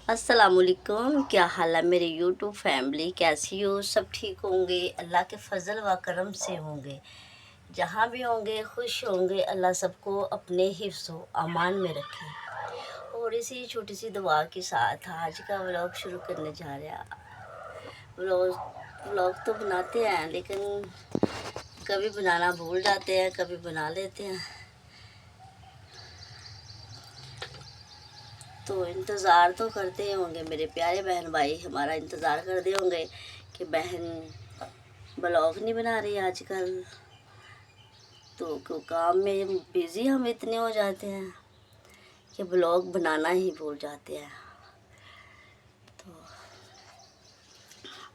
अस्सलाम वालेकुम। क्या हाल है मेरे यूट्यूब फैमिली, कैसी हो? सब ठीक होंगे, अल्लाह के फजल व करम से होंगे। जहाँ भी होंगे खुश होंगे। अल्लाह सबको अपने हिफ्ज़ व अमान में रखे। और इसी छोटी सी दुआ के साथ आज का व्लॉग शुरू करने जा रहे हैं। व्लॉग तो बनाते हैं लेकिन कभी बनाना भूल जाते हैं, कभी बना लेते हैं। तो इंतज़ार तो करते ही होंगे मेरे प्यारे बहन भाई, हमारा इंतज़ार करते होंगे कि बहन ब्लॉग नहीं बना रही आजकल। तो क्यों काम में बिज़ी हम इतने हो जाते हैं कि ब्लॉग बनाना ही भूल जाते हैं। तो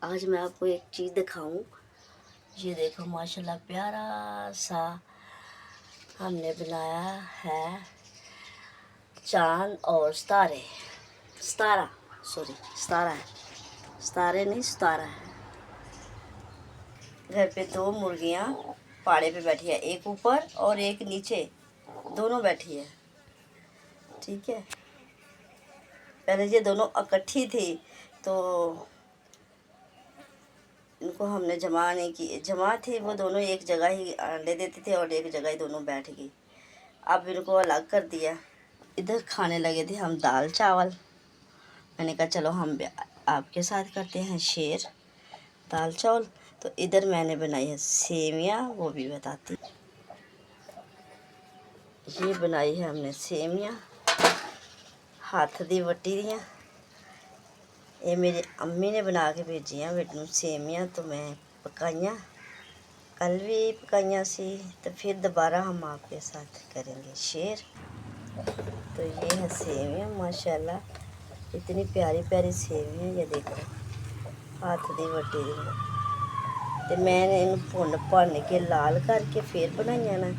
आज मैं आपको एक चीज़ दिखाऊं। ये देखो माशाल्लाह प्यारा सा हमने बनाया है चांद और सितारे। सितारा है, सितारे नहीं सितारा है। घर पे दो मुर्गियाँ पाड़े पे बैठी है, एक ऊपर और एक नीचे, दोनों बैठी है। ठीक है, पहले ये दोनों इकट्ठी थी तो इनको हमने जमा नहीं की, जमा थी वो दोनों एक जगह ही अंडे देते थे और एक जगह ही दोनों बैठ गई। अब इनको अलग कर दिया। इधर खाने लगे थे हम दाल चावल। मैंने कहा चलो हम आपके साथ करते हैं शेयर दाल चावल। तो इधर मैंने बनाई है सेवियाँ, वो भी बताती। ये बनाई है हमने सेवियाँ हाथ दी वट्टी दियाँ। ये मेरी अम्मी ने बना के भेजियाँ बेटनू सेवियाँ, तो मैं पकाइयाँ, कल भी पकाइयाँ सी। तो फिर दोबारा हम आपके साथ करेंगे शेयर। तो ये है सेवियाँ माशाल्लाह, इतनी प्यारी प्यारी सेवियाँ। ये देखो हाथ दी वट्टी दी। तो मैंने इन भुन के लाल करके फिर बनाइया ना,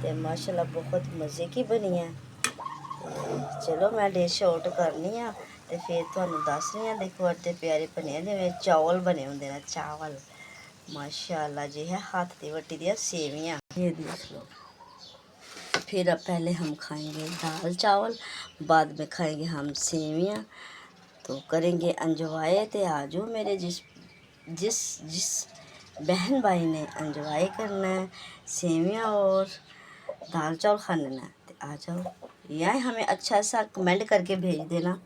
तो माशाल्लाह बहुत मज़े की बनी है। चलो मैं डिश आउट करनी आ तो फिर तुहानू दस रही। देखो एडे प्यारे बने जिवें चावल बने होंगे ना, चावल माशाल्लाह जी है हाथ दी वट्टी दी सेवियाँ। ये देख लो। फिर अब पहले हम खाएंगे दाल चावल, बाद में खाएंगे हम सेवियाँ। तो करेंगे एंजॉय। तो आ जाओ मेरे जिस जिस जिस बहन भाई ने एंजॉय करना है, सेवियाँ और दाल चावल खाने है, तो आ जाओ। या हमें अच्छा सा कमेंट करके भेज देना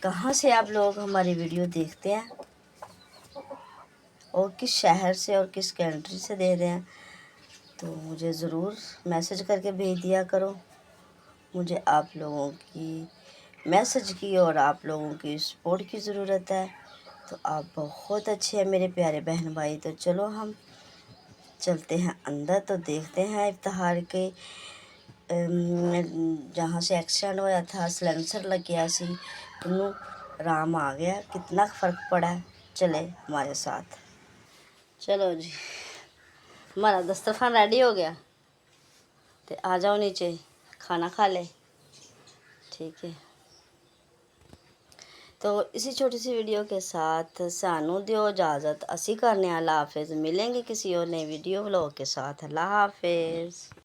कहाँ से आप लोग हमारी वीडियो देखते हैं और किस शहर से और किस कंट्री से दे रहे हैं। तो मुझे ज़रूर मैसेज करके भेज दिया करो। मुझे आप लोगों की मैसेज की और आप लोगों की सपोर्ट की ज़रूरत है। तो आप बहुत अच्छे हैं मेरे प्यारे बहन भाई। तो चलो हम चलते हैं अंदर, तो देखते हैं इफ्तार के जहाँ से एक्सीडेंट होया था, सिलेंसर लग गया सी, उन्हों आराम आ गया, कितना फ़र्क पड़ा है। चले हमारे साथ। चलो जी, हमारा दस्तरखान रेडी हो गया, तो आ जाओ नीचे खाना खा ले। ठीक है, तो इसी छोटी सी वीडियो के साथ सानू दियो इजाज़त। असी करने अल्लाह हाफिज़। मिलेंगे किसी और नई वीडियो व्लॉग के साथ। अल्लाह हाफिज़।